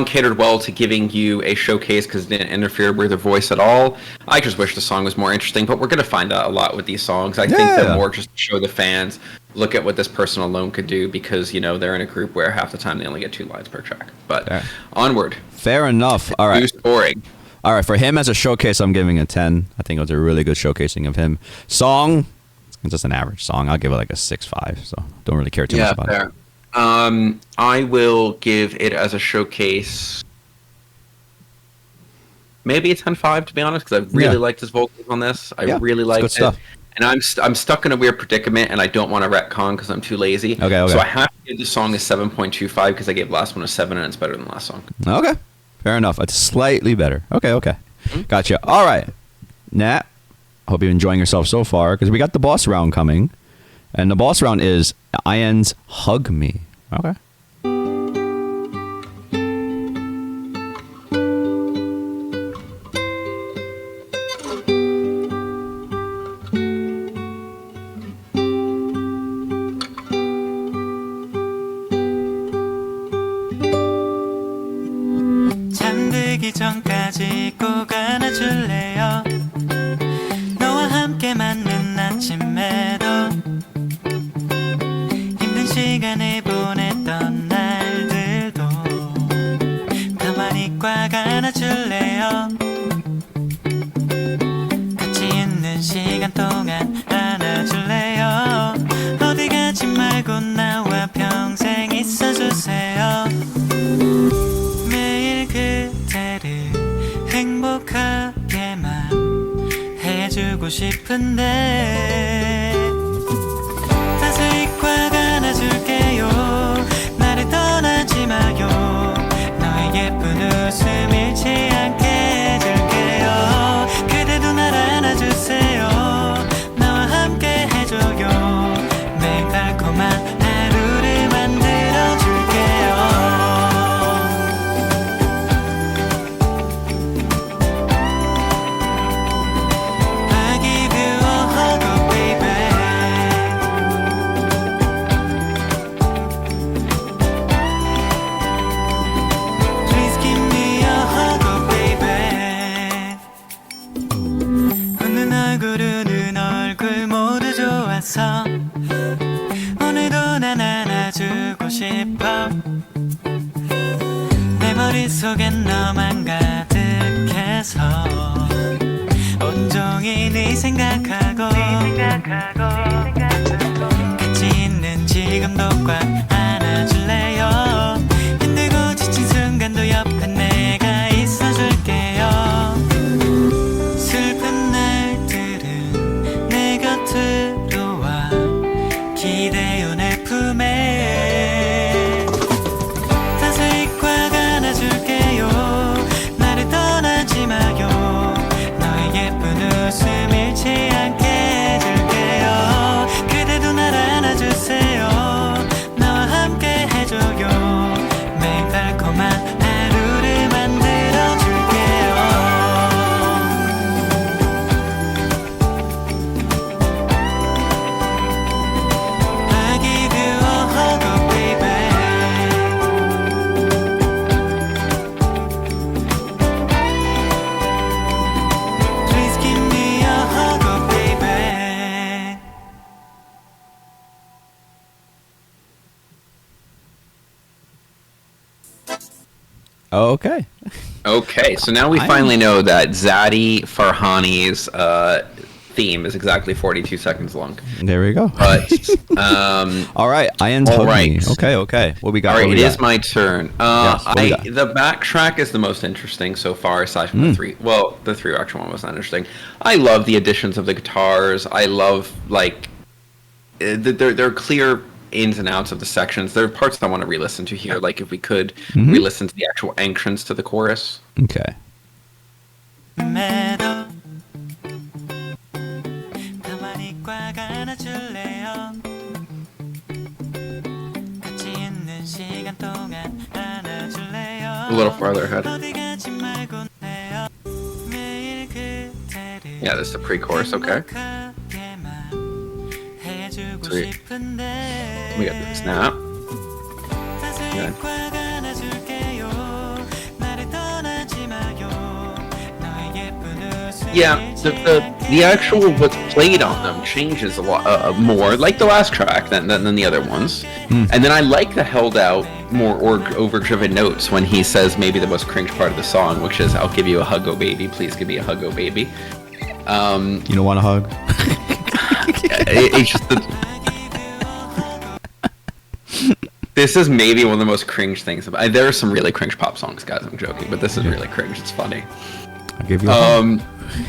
catered well to giving you a showcase because it didn't interfere with the voice at all. I just wish the song was more interesting, but we're going to find out a lot with these songs. I think they're more just to show the fans, look at what this person alone could do because, you know, they're in a group where half the time they only get 2 lines per track. But onward. Fair enough. All right. Scoring. All right. For him as a showcase, I'm giving a 10. I think it was a really good showcasing of him. Song, it's just an average song. I'll give it like a 6.5. So don't really care too much about it. I will give it as a showcase. Maybe a 10-5 to be honest, because I really liked his vocals on this. I really liked good stuff. And I'm stuck in a weird predicament, and I don't want to retcon because I'm too lazy. Okay. So I have to give this song a 7.25 because I gave last one a 7, and it's better than the last song. Okay. Fair enough. It's slightly better. Okay. Gotcha. All right. Nat, I hope you're enjoying yourself so far because we got the boss round coming. And the boss round is IN's Hug Me. Okay. 잠들기 전까지 꼭 안아줄래요 너와 함께 맞는 아침에도 힘든 시간을 보냈던 날들도 가만히 꽉 안아줄래요 같이 있는 시간 동안 안아줄래요 어디 가지 말고 나와 평생 있어주세요 매일 그대를 행복하게만 해주고 싶은데 자세히 꽉 안아줄게요 나를 떠나지 마요 너의 예쁜 웃음 잃지 않게 해줄게요 그대도 날 안아주세요 나와 함께 해줘요 매일 달콤한 하루를 만들어줄게요 I give you a hug, oh baby Please give me a hug, oh baby 웃는 얼굴 우는 얼굴 모두 좋아서 오늘도 난 안아주고 싶어 내 머릿속엔 너만 가득해서 온종일 네 생각하고 같이 있는 지금도 꽉 안아줄래요 힘들고 지친 순간도 옆에 내가 있어줄게요 슬픈 날들은 내 곁으로 와 기대요 내 품에 자세히 꽉 안아줄게요 나를 떠나지 마요 너의 예쁜 웃음 잃지 않게 해줄게요 그대도 날 안아주세요 나와 함께 해줘요 매일 달콤한 하루를 만들어줄게요 I give you a hug, oh baby Please give me a hug, oh baby Okay. Okay, so now we finally know that Zadie Farhani's theme is exactly 42 seconds long. There we go. But All right. IN's All Hug right. Me. Okay. What we got? all right, What it we is got? my turn. Yes, what we got? The backtrack is the most interesting so far, aside from the three. Well, the 3RACHA one was not interesting. I love the additions of the guitars. I love they're clear ins and outs of the sections. There are parts I want to re-listen to here. Like if we could re-listen to the actual entrance to the chorus. Okay. 매도 가만히 꽉 안아줄래요 같이 있는 시간 동안 안아줄래요 A little farther ahead. 어디 가지 말고 내요 매일 그대를 Yeah, this is the pre-chorus. Okay. 행복하게만 해주고 Sweet. 싶은데 We got the snap. 자세히 Yeah. 꽉 안아줄게요 나를 떠나지 마요 너의 예쁜 웃음 Yeah, the actual what's played on them changes a lot more, like the last track than the other ones. And then I like the held out, more overdriven notes when he says maybe the most cringe part of the song, which is "I'll give you a hug, oh baby, please give me a hug, oh baby." You don't want a hug? It's just This is maybe one of the most cringe things. There are some really cringe pop songs, guys. I'm joking, but this is really cringe. It's funny. I'll give you.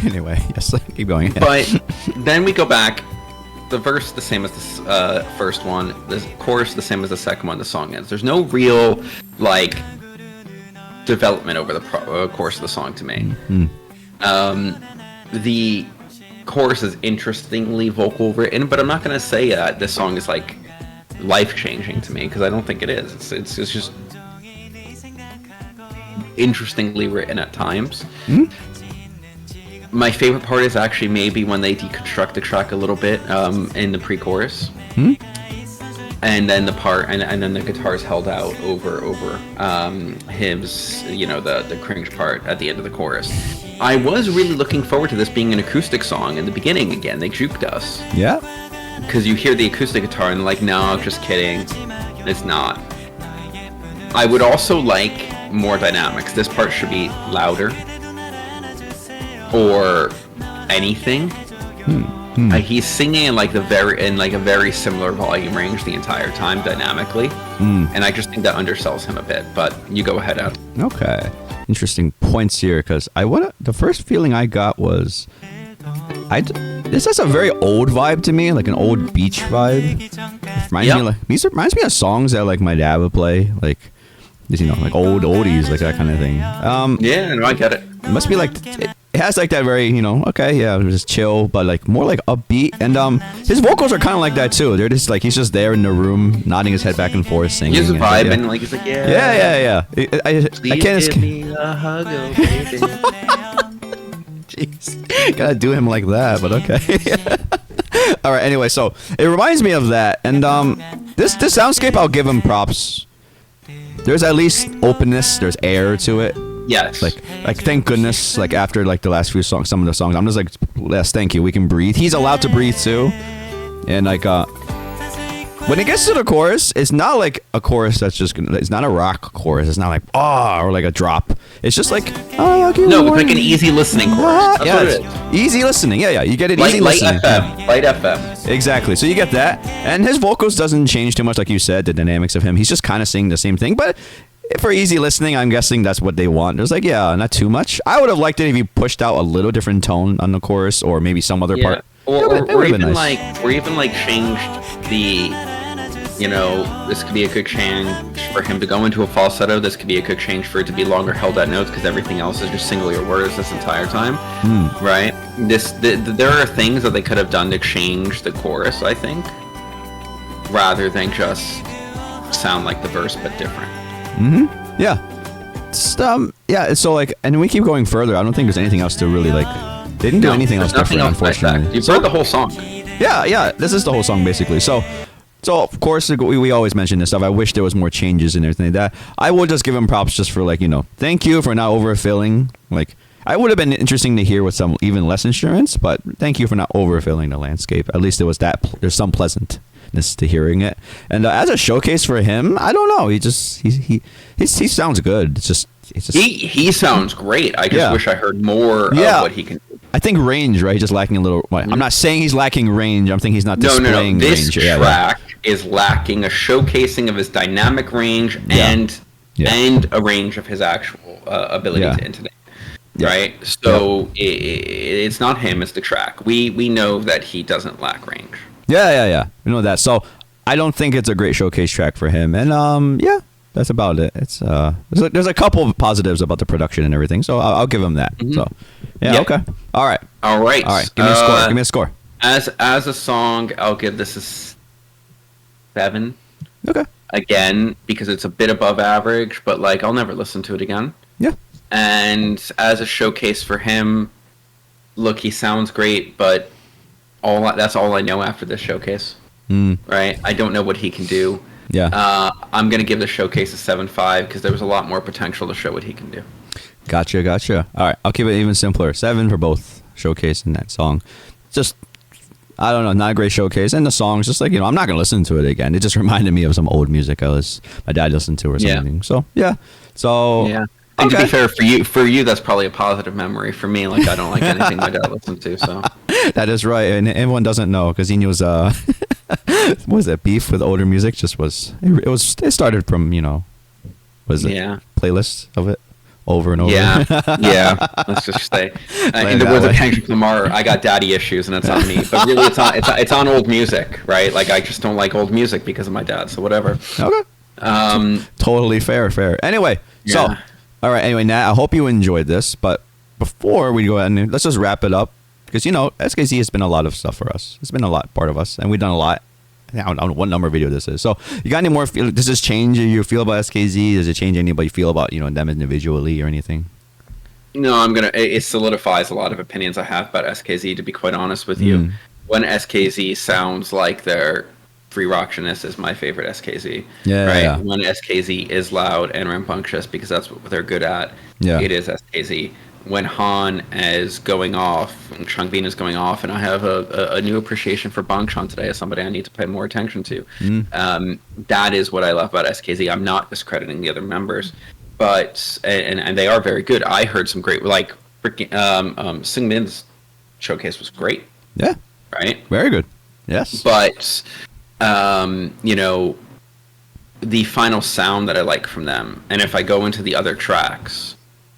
Anyway, yes, keep going. But then we go back. The verse the same as the first one. The chorus the same as the second one. The song ends. There's no real like development over the course of the song to me. The chorus is interestingly vocal written, but I'm not gonna say that this song is like life changing to me because I don't think it is. It's just interestingly written at times. My favorite part is actually maybe when they deconstruct the track a little bit in the pre-chorus, and then the part and then the guitar is held out over his the cringe part at the end of the chorus. I was really looking forward to this being an acoustic song in the beginning again. They juked us. Yeah. Because you hear the acoustic guitar and like, no, just kidding. It's not. I would also like more dynamics. This part should be louder. Or anything. He's singing in like a very similar volume range the entire time dynamically. And I just think that undersells him a bit. But you go ahead, Adam. Okay. Interesting points here, because the first feeling I got was this has a very old vibe to me, like an old beach vibe. It reminds me of songs that like my dad would play, like like old oldies, like that kind of thing. Yeah, no, I get it. It must be like it has like that very just chill, but like more like upbeat. And his vocals are kind of like that too. They're just like he's just there in the room, nodding his head back and forth, singing. He's vibing, like he's like yeah. I can't give me a hug, oh baby. Jeez, gotta do him like that, but okay. All right. Anyway, so it reminds me of that, and this soundscape, I'll give him props. There's at least openness. There's air to it. Yes. Like thank goodness. Like after like the last few songs, some of the songs, I'm just like, yes, thank you. We can breathe. He's allowed to breathe too, and like when it gets to the chorus, it's not like a chorus that's just gonna. It's not a rock chorus. It's not like or like a drop. It's just like no, it's like an easy listening chorus. That's what it is. Easy listening. Yeah. You get it. Easy listening. Light FM. Exactly. So you get that, and his vocals doesn't change too much, like you said. The dynamics of him, he's just kind of singing the same thing, but for easy listening, I'm guessing that's what they want. It was like, not too much. I would have liked it if you pushed out a little different tone on the chorus, or maybe some other part. Or even like changed the. This could be a good change for him to go into a falsetto. This could be a good change for it to be longer held at notes because everything else is just single your words this entire time, right? There are things that they could have done to change the chorus, I think, rather than just sound like the verse but different. Yeah. So like, and we keep going further. I don't think there's anything else to really like. They didn't do anything else different, unfortunately. You've heard the whole song. Yeah. This is the whole song basically. So of course we always mention this stuff. I wish there was more changes and everything like that. I would just give him props just for like thank you for not overfilling. Like I would have been interesting to hear with some even less instruments, but thank you for not overfilling the landscape. At least there's some pleasantness to hearing it. And as a showcase for him, I don't know. He sounds good. It's just he sounds great. I just wish I heard more of what he can do. I think range, right? He's just lacking a little. I'm not saying he's lacking range. I'm thinking he's not displaying This range. track is lacking a showcasing of his dynamic range and a range of his actual ability to intonate. Right? So it's not him, it's the track. We know that he doesn't lack range. Yeah. We know that. So I don't think it's a great showcase track for him. And that's about it. It's there's a couple of positives about the production and everything. So I'll give him that. So okay. All right. Give me a score. As a song, I'll give this a 7. Okay. Again, because it's a bit above average, but like I'll never listen to it again. Yeah. And as a showcase for him, look, he sounds great, but that's all I know after this showcase. Right? I don't know what he can do. Yeah. I'm gonna give the showcase a 7.5 because there was a lot more potential to show what he can do. Gotcha. All right, I'll keep it even simpler. 7 for both showcase and that song. Just, I don't know, not a great showcase. And the song's just like, I'm not gonna listen to it again. It just reminded me of some old music my dad listened to or something. So yeah. And to be fair, for you, that's probably a positive memory. For me, like I don't like anything my dad listened to. So that is right, and everyone doesn't know because he knows. Was it beef with older music? It started from, was it Yeah. playlists of it over and over. Yeah, yeah. Let's just say, in the that words of way. Kendrick Lamar, I got daddy issues, and it's on me. But really, it's on old music, right? Like I just don't like old music because of my dad. So whatever. Okay. Totally fair. Anyway, so Yeah. all right. Anyway, Nat, I hope you enjoyed this. But before we go ahead and let's just wrap it up, because SKZ has been a lot of stuff for us. It's been a lot part of us, and we've done a lot. I don't know what number video this is. So you got any more? Does this change your feel about SKZ? Does it change anybody feel about them individually or anything? No, it solidifies a lot of opinions I have about SKZ. To be quite honest with you, when SKZ sounds like their 3RACHA-ness is my favorite SKZ. Yeah, right. yeah. When SKZ is loud and rambunctious because that's what they're good at. Yeah. It is SKZ. When Han is going off and Changbin is going off, and I have a new appreciation for Bangshan today as somebody I need to pay more attention to. That is what I love about SKZ. I'm not discrediting the other members, but and they are very good. I heard some great, like freaking Seungmin's showcase was great. Yeah. Right. Very good. Yes. But the final sound that I like from them, and if I go into the other tracks,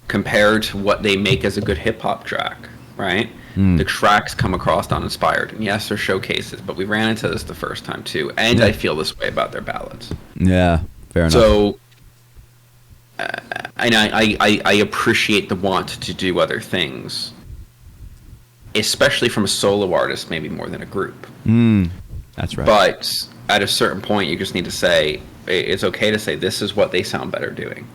compared to what they make as a good hip-hop track, right? The tracks come across uninspired. And yes, they're showcases, but we ran into this the first time too, and I feel this way about their ballads. Yeah, fair enough. So, and I appreciate the want to do other things, especially from a solo artist, maybe more than a group. That's right. But at a certain point, you just need to say, it's okay to say, this is what they sound better doing.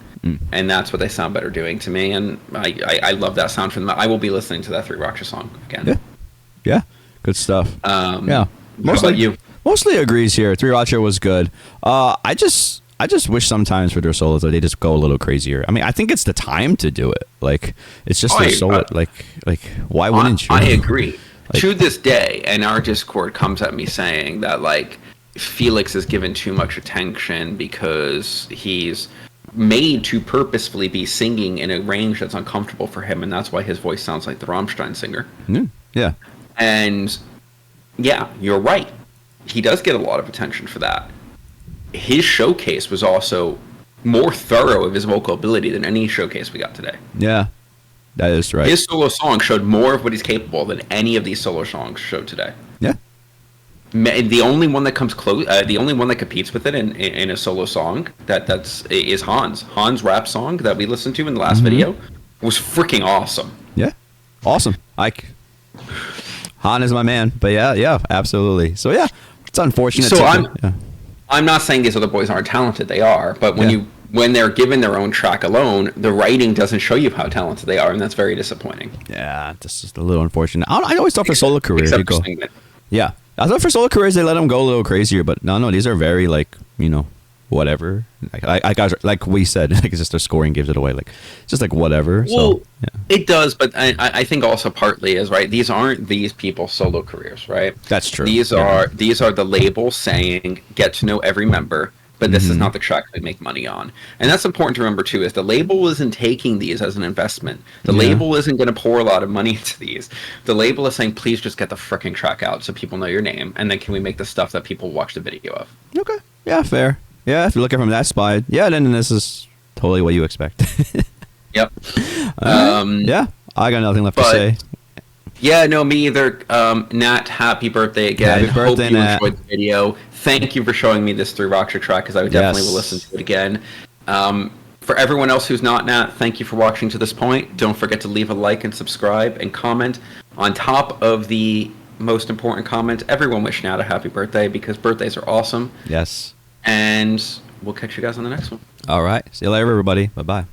And that's what they sound better doing to me, and I love that sound from them. I will be listening to that 3RACHA song again. Yeah, good stuff. Yeah, How about you? Mostly agrees here. 3RACHA was good. I just wish sometimes for their solos that they just go a little crazier. I mean, I think it's the time to do it. Like, it's just their solo. Like why wouldn't you? I agree. To this day, and our Discord comes at me saying that like Felix is given too much attention because he's made to purposefully be singing in a range that's uncomfortable for him, and that's why his voice sounds like the Rammstein singer. Yeah. And yeah, you're right. He does get a lot of attention for that. His showcase was also more thorough of his vocal ability than any showcase we got today. Yeah, that is right. His solo song showed more of what he's capable of than any of these solo songs showed today. Yeah. The only one that comes close, the only one that competes with it in a solo song is Hans. Hans' rap song that we listened to in the last video was freaking awesome. Yeah, awesome. Han is my man, but yeah, absolutely. So yeah, it's unfortunate. So I'm not saying these other boys aren't talented. They are, but when they're given their own track alone, the writing doesn't show you how talented they are, and that's very disappointing. Yeah, this is a little unfortunate. I always thought for solo careers, Except for Seungmin. yeah, I thought for solo careers they let them go a little crazier, but no, these are very like whatever. Like we said, like it's just their scoring gives it away. Like it's just like whatever. Well, so yeah. It does, but I think also partly is right. These aren't these people's solo careers, right? That's true. These are the label saying get to know every member, but this is not the track they make money on. And that's important to remember too, is the label isn't taking these as an investment. The label isn't going to pour a lot of money into these. The label is saying, please just get the frickin' track out so people know your name, and then can we make the stuff that people watch the video of? Okay. Yeah, fair. Yeah, if you look at it from that side, then this is totally what you expect. Yep. Yeah, I got nothing left to say. Yeah, no, me either. Nat, happy birthday again. Happy birthday, Hope you Nat. enjoyed the video. Thank you for showing me this 3RACHA track, because I definitely will listen to it again. For everyone else who's not Nat, thank you for watching to this point. Don't forget to leave a like and subscribe and comment. On top of the most important comment, everyone wish Nat a happy birthday, because birthdays are awesome. Yes. And we'll catch you guys on the next one. All right. See you later, everybody. Bye-bye.